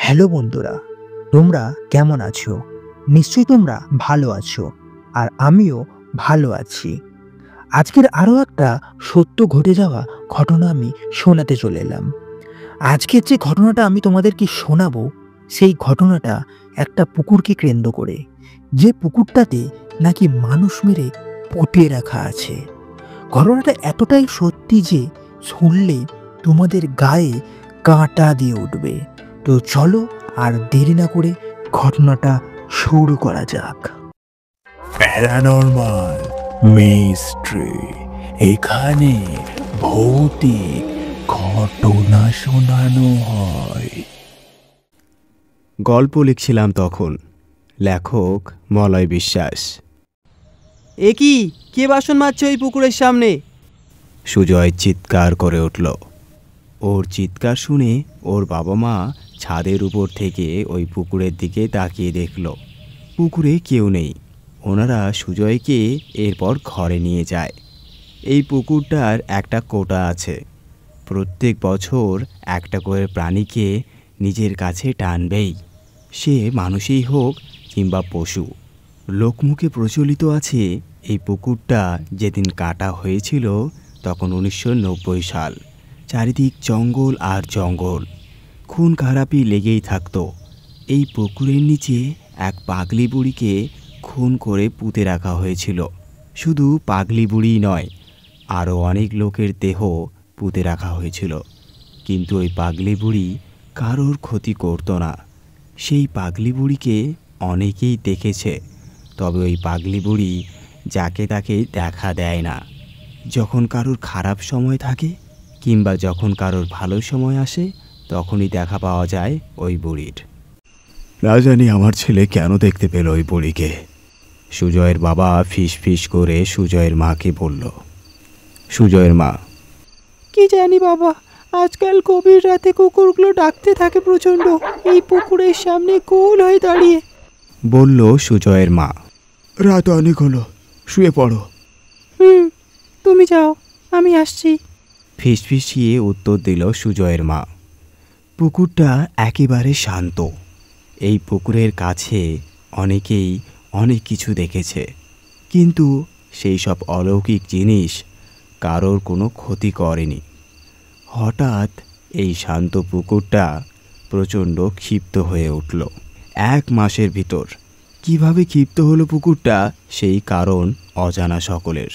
Hello বন্ধুরা, তোমরা কেমন আছো? নিশ্চয়ই তোমরা ভালো আছো। আর আমিও ভালো আছি। আজকের আরও একটা সত্য ঘটে যাওয়া ঘটনা আমি শোনাতে চলে এলাম। আজকের যে ঘটনাটা আমি তোমাদেরকে শোনাবো, সেই ঘটনাটা একটা পুকুরকে কেন্দ্র করে। যে পুকুরটাতে নাকি মানুষ মেরে পুঁতে রাখা আছে। ঘটনাটা এতটাই সত্যি যে শুনলে তোমাদের গায়ে কাঁটা দিয়ে উঠবে। তো চলো আর দেরি না করে ঘটনাটা শুরু করা যাক। প্যারানরমাল মিস্ট্রি, এখানে ভৌতিক ঘটনা শোনানো হয়। গল্প লিখছিলাম তখন। লেখক মলয় বিশ্বাস। এ কি, কে বাসন মাজছে ওই পুকুরের সামনে? সুজয় চিৎকার করে উঠল। ওর চিৎকার শুনে ওর বাবা মা ছাদের উপর থেকে ওই পুকুরের দিকে তাকিয়ে দেখল পুকুরে কেউ নেই। ওনারা সুজয়কে এরপর ঘরে নিয়ে যায়। এই পুকুরটার একটা কোটা আছে। প্রত্যেক বছর একটা করে প্রাণীকে নিজের কাছে টানবেই, সে মানুষই হোক কিংবা পশু। লোকমুখে প্রচলিত আছে এই পুকুরটা যেদিন কাটা হয়েছিল তখন 1990 সাল। চারিদিক জঙ্গল আর জঙ্গল, খুন খারাপি লেগেই থাকতো। এই পুকুরের নিচে এক পাগলি বুড়িকে খুন করে পুঁতে রাখা হয়েছিল। শুধু পাগলি বুড়িই নয়, আরও অনেক লোকের দেহ পুঁতে রাখা হয়েছিল। কিন্তু ওই পাগলি বুড়ি কারোর ক্ষতি করতো না। সেই পাগলি বুড়িকে অনেকেই দেখেছে, তবে ওই পাগলি বুড়ি যাকে তাকে দেখা দেয় না। যখন কারোর খারাপ সময় থাকে কিংবা যখন কারোর ভালো সময় আসে, তখনই দেখা পাওয়া যায় ওই বুড়ির। না জানি আমার ছেলে কেন দেখতে পেল ওই বুড়িকে। সুজয়ের বাবা ফিস ফিস করে সুজয়ের মাকে বলল। সুজয়ের মা: কি জানি বাবা, আজকাল গভীর রাতে কুকুরগুলো ডাকতে থাকে প্রচণ্ড, এই পুকুরের সামনে গোল হয়ে দাঁড়িয়ে। বলল সুজয়ের মা। রাত অনেক হলো, শুয়ে পড়ো। তুমি যাও, আমি আসছি। ফিসফিসিয়ে উত্তর দিল সুজয়ের মা। পুকুরটা একেবারে শান্ত। এই পুকুরের কাছে অনেকেই অনেক কিছু দেখেছে, কিন্তু সেই সব অলৌকিক জিনিস কারোর কোনো ক্ষতি করেনি। হঠাৎ এই শান্ত পুকুরটা প্রচণ্ড ক্ষিপ্ত হয়ে উঠল। 1 মাসের ভিতর কিভাবে ক্ষিপ্ত হলো পুকুরটা, সেই কারণ অজানা সকলের।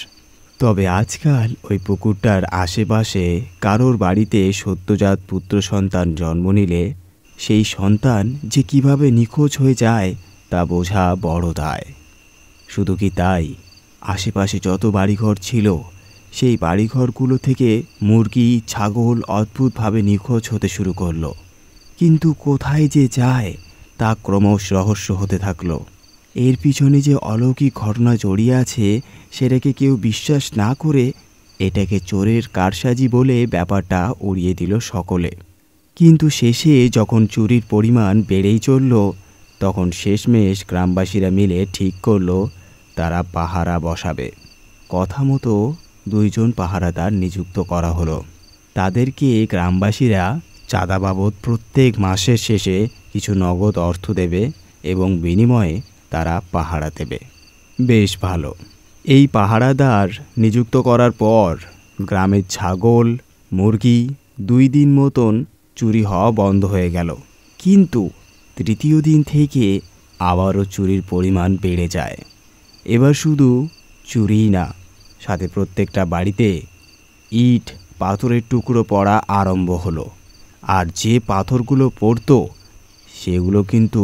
তবে আজকাল ওই পুকুরটার আশেপাশে কারোর বাড়িতে সদ্যজাত পুত্র সন্তান জন্ম নিলে সেই সন্তান যে কিভাবে নিখোঁজ হয়ে যায় তা বোঝা বড় দায়। শুধু কি তাই, আশেপাশে যত বাড়িঘর ছিল সেই বাড়িঘরগুলো থেকে মুরগি ছাগল অদ্ভুতভাবে নিখোঁজ হতে শুরু করলো। কিন্তু কোথায় যে যায় তা ক্রমশ রহস্য হতে থাকলো। এর পিছনে যে অলৌকিক ঘটনা জড়িয়ে আছে সেটাকে কেউ বিশ্বাস না করে এটাকে চোরের কারসাজি বলে ব্যাপারটা উড়িয়ে দিল সকলে। কিন্তু শেষে যখন চুরির পরিমাণ বেড়েই চলল, তখন শেষমেশ গ্রামবাসীরা মিলে ঠিক করলো তারা পাহারা বসাবে। কথা মতো 2 জন পাহারাদার নিযুক্ত করা হলো। তাদেরকে গ্রামবাসীরা চাঁদা বাবদ প্রত্যেক মাসের শেষে কিছু নগদ অর্থ দেবে এবং বিনিময়ে তারা পাহারা দেবে। বেশ ভালো। এই পাহারাদার নিযুক্ত করার পর গ্রামের ছাগল মুরগি 2 দিন মতন চুরি হওয়া বন্ধ হয়ে গেল। কিন্তু 3য় দিন থেকে আবারও চুরির পরিমাণ বেড়ে যায়। এবার শুধু চুরিই না, সাথে প্রত্যেকটা বাড়িতে ইট পাথরের টুকরো পড়া আরম্ভ হলো। আর যে পাথরগুলো পড়তো সেগুলো কিন্তু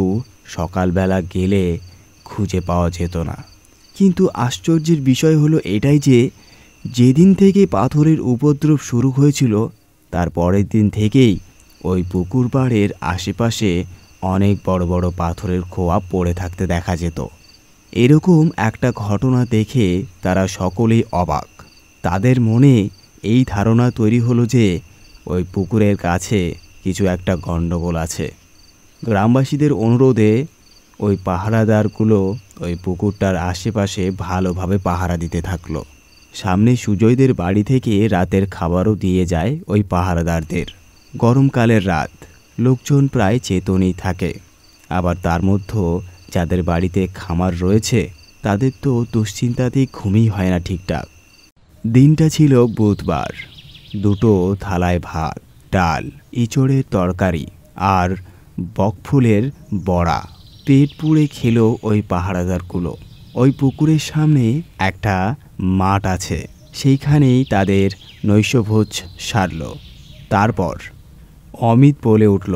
সকালবেলা গেলে খুঁজে পাওয়া যেত না। কিন্তু আশ্চর্যের বিষয় হলো এটাই যে যেদিন থেকে পাথরের উপদ্রব শুরু হয়েছিল তার পরের দিন থেকেই ওই পুকুর পাড়ের আশেপাশে অনেক বড় বড় পাথরের খোয়া পড়ে থাকতে দেখা যেত। এরকম একটা ঘটনা দেখে তারা সকলেই অবাক। তাদের মনে এই ধারণা তৈরি হলো যে ওই পুকুরের কাছে কিছু একটা গণ্ডগোল আছে। গ্রামবাসীদের অনুরোধে ওই পাহারাদারগুলো ওই পুকুরটার আশেপাশে ভালোভাবে পাহারা দিতে থাকলো। সামনে সুজয়দের বাড়ি থেকে রাতের খাবারও দিয়ে যায় ওই পাহারাদারদের। গরমকালের রাত, লোকজন প্রায় চেতনই থাকে। আবার তার মধ্যেও যাদের বাড়িতে খামার রয়েছে তাদের তো দুশ্চিন্তাতেই ঘুমই হয় না ঠিকঠাক। দিনটা ছিল বুধবার। দুটো থালায় ভাত, ডাল, ইঁচড়ের তরকারি আর বকফুলের বড়া পেট পুড়ে খেলো ওই পাহারাদারগুলো। ওই পুকুরের সামনে একটা মাঠ আছে, সেইখানেই তাদের নৈশভোজ সারল। তারপর অমিত বলে উঠল,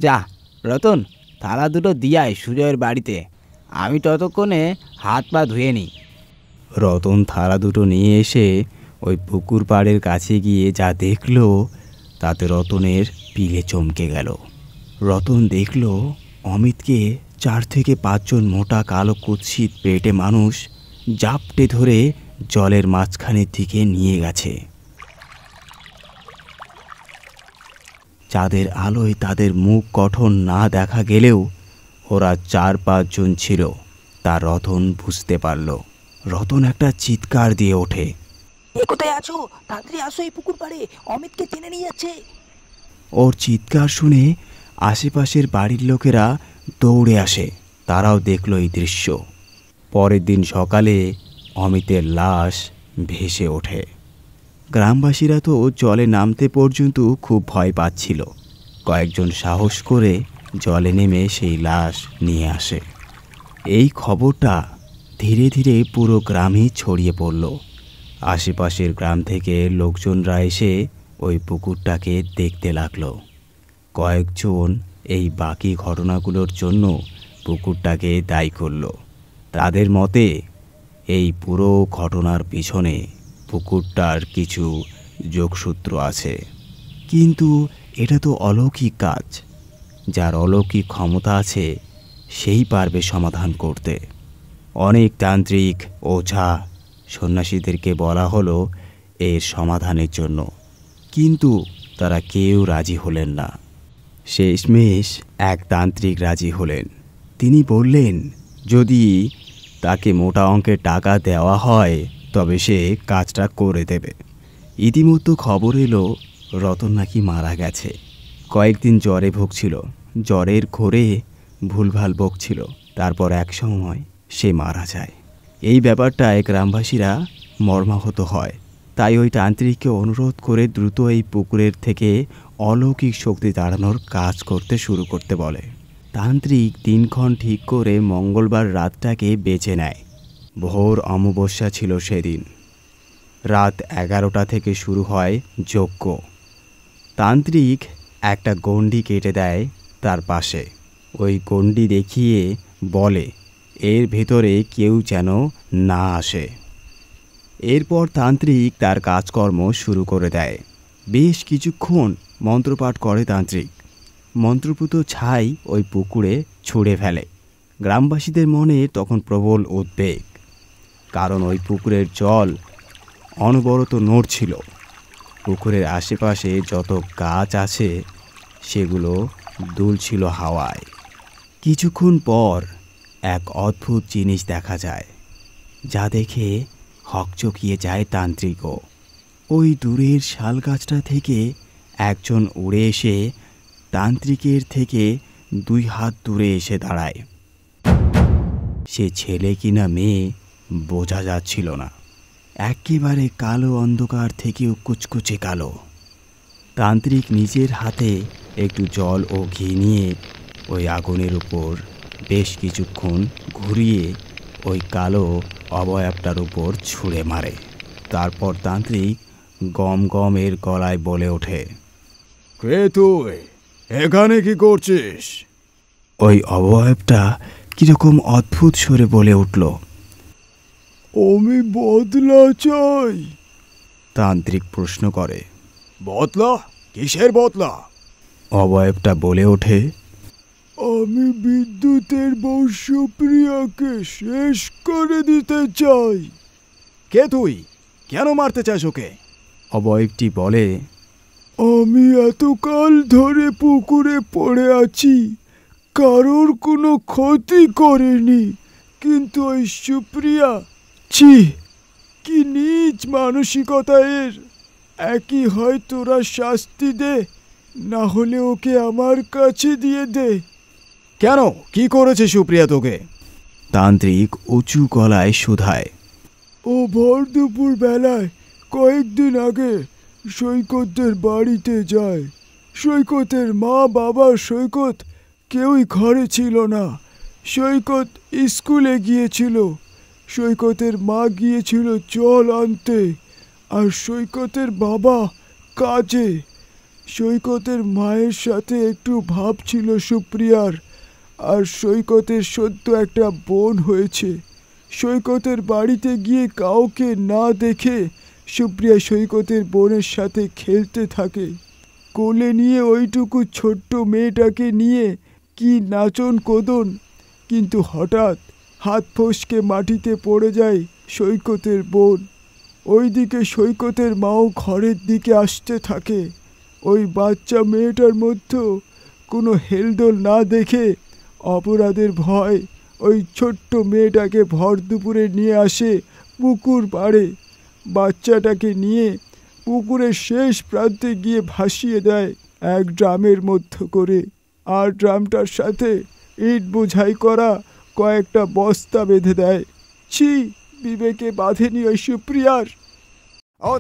যা রতন, থালা দুটো দিয়াই সুজয়ের বাড়িতে, আমি ততক্ষণে হাত পা ধুয়ে নিই। রতন থালা দুটো নিয়ে এসে ওই পুকুর পাড়ের কাছে গিয়ে যা দেখল তাতে রতনের পিলে চমকে গেল। রতন দেখল অমিতকে 4 থেকে 5 জন মোটা কালো কুৎসিত পেটে মানুষ জাপটে ধরে জলের মাঝখানের দিকে নিয়ে গেছে। চাঁদের আলোয় তাদের মুখ গঠন না দেখা গেলেও ওরা 4-5 জন ছিল, তা রতন বুঝতে পারল। রতন একটা চিৎকার দিয়ে ওঠে, কোথায় আছো? তাড়াতাড়ি আসো, এই পুকুর পাড়ে অমিতকে টেনে নিয়ে যাচ্ছে। ওর চিৎকার শুনে আশেপাশের বাড়ির লোকেরা দৌড়ে আসে। তারাও দেখল এই দৃশ্য। পরের দিন সকালে অমিতের লাশ ভেসে ওঠে। গ্রামবাসীরা তো জলে নামতে পর্যন্ত খুব ভয় পাচ্ছিল। কয়েকজন সাহস করে জলে নেমে সেই লাশ নিয়ে আসে। এই খবরটা ধীরে ধীরে পুরো গ্রামে ছড়িয়ে পড়ল। আশেপাশের গ্রাম থেকে লোকজনরা এসে ওই পুকুরটাকে দেখতে লাগলো। কয়েকজন এই বাকি ঘটনাগুলোর জন্য পুকুরটাকে দায়ী করল। তাদের মতে এই পুরো ঘটনার পিছনে পুকুরটার কিছু যোগসূত্র আছে। কিন্তু এটা তো অলৌকিক কাজ, যার অলৌকিক ক্ষমতা আছে সেই পারবে সমাধান করতে। অনেক তান্ত্রিক, ওঝা, সন্ন্যাসীদেরকে বলা হলো এর সমাধানের জন্য, কিন্তু তারা কেউ রাজি হলেন না। শেষমেশ এক তান্ত্রিক রাজি হলেন। তিনি বললেন যদি তাকে মোটা অঙ্কের টাকা দেওয়া হয় তবে সে কাজটা করে দেবে। ইতিমধ্যে খবর এলো রতন নাকি মারা গেছে। কয়েকদিন জ্বরে ভুগছিল, জ্বরের ঘোরে ভুলভাল বকছিল, তারপর এক সময় সে মারা যায়। এই ব্যাপারটায় গ্রামবাসীরা মর্মাহত হয়। তাই ওই তান্ত্রিককে অনুরোধ করে দ্রুত এই পুকুরের থেকে অলৌকিক শক্তি তাড়ানোর কাজ করতে শুরু করতে বলে। তান্ত্রিক দিনক্ষণ ঠিক করে মঙ্গলবার রাতটাকে বেছে নেয়। ভোর অমাবস্যা ছিল সেদিন। রাত 11টা থেকে শুরু হয় যজ্ঞ। তান্ত্রিক একটা গণ্ডি কেটে দেয় তার পাশে। ওই গণ্ডি দেখিয়ে বলে এর ভেতরে কেউ যেন না আসে। এরপর তান্ত্রিক তার কাজকর্ম শুরু করে দেয়। বেশ কিছুক্ষণ মন্ত্রপাঠ করে তান্ত্রিক। মন্ত্রপুত ছাই ওই পুকুরে ছুঁড়ে ফেলে। গ্রামবাসীদের মনে তখন প্রবল উদ্বেগ, কারণ ওই পুকুরের জল অনবরত নড়ছিল। পুকুরের আশেপাশে যত গাছ আছে সেগুলো দুলছিল হাওয়ায়। কিছুক্ষণ পর এক অদ্ভুত জিনিস দেখা যায়, যা দেখে হকচকিয়ে যায় তান্ত্রিকও। ওই দূরের শাল গাছটা থেকে একজন উড়ে এসে তান্ত্রিকের থেকে 2 হাত দূরে এসে দাঁড়ায়। সে ছেলে কিনা মেয়ে বোঝা যাচ্ছিল না। একেবারে কালো অন্ধকার থেকেও কুচকুচে কালো। তান্ত্রিক নিজের হাতে একটু জল ও ঘি নিয়ে ওই আগুনের উপর বেশ কিছুক্ষণ ঘুরিয়ে ওই কালো অবয়বটার উপর ছুঁড়ে মারে। তারপর তান্ত্রিক গম গমের গলায় বলে ওঠে, কে তুই? এখানে কি করছিস? ওই অবয়বটা কিরকম অদ্ভুত স্বরে বলে উঠল, আমি বদলা চাই। তান্ত্রিক প্রশ্ন করে, বদলা? কিসের বদলা? অবয়বটা বলে ওঠে, আমি বিদ্যুতের বউ সুপ্রিয়াকে শেষ করে দিতে চাই। কে তুই? কেন মারতে চাস ওকে? অবয়বটি বলে, আমি এতকাল ধরে পুকুরে পড়ে আছি, কারোর কোনো ক্ষতি করেনি, কিন্তু ওই সুপ্রিয়া, ছি, কি নীচ মানসিকতা এর। একই হয় তোরা শাস্তি দে, না হলে ওকে আমার কাছে দিয়ে দে। কেন, কি করেছে সুপ্রিয়া তোকে? তান্ত্রিক উঁচু গলায় শুধায়। ও ভর দুপুর বেলায় কয়েকদিন আগে সৈকতের বাড়িতে যায়। সৈকতের মা, বাবা, সৈকত কেউই ঘরে ছিল না। সৈকত স্কুলে গিয়েছিল। সৈকতের মা গিয়েছিল জল আনতে, আর সৈকতের বাবা কাজে। সৈকতের মায়ের সাথে একটু ভাব ছিল সুপ্রিয়ার। আর সৈকতের সদ্য একটা বোন হয়েছে। সৈকতের বাড়িতে গিয়ে কাউকে না দেখে সুপ্রিয়া সৈকতের বোনের সাথে খেলতে থাকে। কোলে নিয়ে ওইটুকু ছোট্ট মেয়েটাকে নিয়ে কি নাচন কোদন, কিন্তু হঠাৎ হাত ফসকে মাটিতে পড়ে যায় সৈকতের বোন। ওইদিকে সৈকতের মাও ঘরের দিকে আসতে থাকে। ওই বাচ্চা মেয়েটার মধ্যে কোনো হেলদোল না দেখে অপরাধের ভয় ওই ছোট্ট মেয়েটাকে ভর দুপুরে নিয়ে আসে পুকুর পাড়ে। বাচ্চাটাকে নিয়ে পুকুরের শেষ প্রান্তে গিয়ে ভাসিয়ে দেয় এক ড্রামের মধ্যে করে, আর ড্রামটার সাথে ইট বোঝাই করা কয়েকটা বস্তা বেঁধে দেয়। ছি, বিবেকে বাঁধেনি ওই সুপ্রিয়ার। ও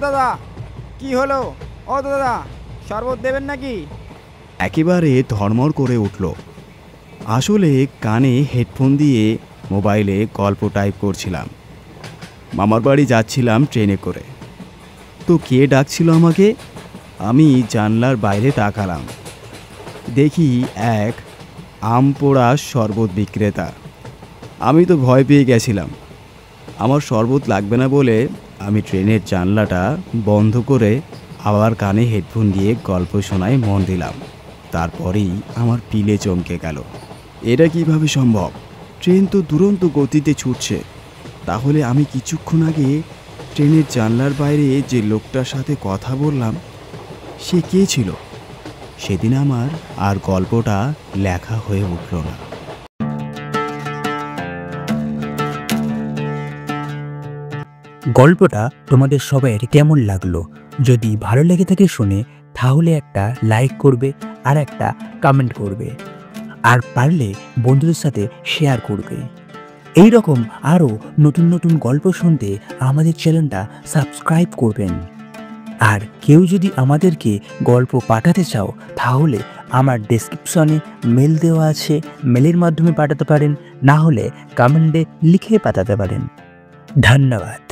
দাদা, কি হলো? ও দাদা, শরবত দেবেন নাকি? একেবারে ধর্মর করে উঠল। আসলে কানে হেডফোন দিয়ে মোবাইলে গল্প টাইপ করছিলাম। মামার বাড়ি যাচ্ছিলাম ট্রেনে করে। তো কে ডাকছিল আমাকে? আমি জানলার বাইরে তাকালাম। দেখি এক আম পোড়া শরবত বিক্রেতা। আমি তো ভয় পেয়ে গেছিলাম। আমার শরবত লাগবে না বলে আমি ট্রেনের জানলাটা বন্ধ করে আবার কানে হেডফোন দিয়ে গল্প শোনায় মন দিলাম। তারপরেই আমার পিলে চমকে গেল। এটা কিভাবে সম্ভব? ট্রেন তো দুরন্ত গতিতে ছুটছে। তাহলে আমি কিছুক্ষণ আগে ট্রেনের জানলার বাইরে যে লোকটার সাথে কথা বললাম, সে কে ছিল? সেদিন আমার আর গল্পটা লেখা হয়ে উঠল না। গল্পটা তোমাদের সবাইয়ের কেমন লাগলো? যদি ভালো লেগে থাকে শুনে, তাহলে একটা লাইক করবে আর একটা কমেন্ট করবে, আর পারলে বন্ধুদের সাথে শেয়ার করবে। এই রকম আরও নতুন নতুন গল্প শুনতে আমাদের চ্যানেলটা সাবস্ক্রাইব করবেন। আর কেউ যদি আমাদেরকে গল্প পাঠাতে চাও, তাহলে আমার ডেসক্রিপশনে মেল দেওয়া আছে, মেলের মাধ্যমে পাঠাতে পারেন, না হলে কমেন্টে লিখে পাঠাতে পারেন। ধন্যবাদ।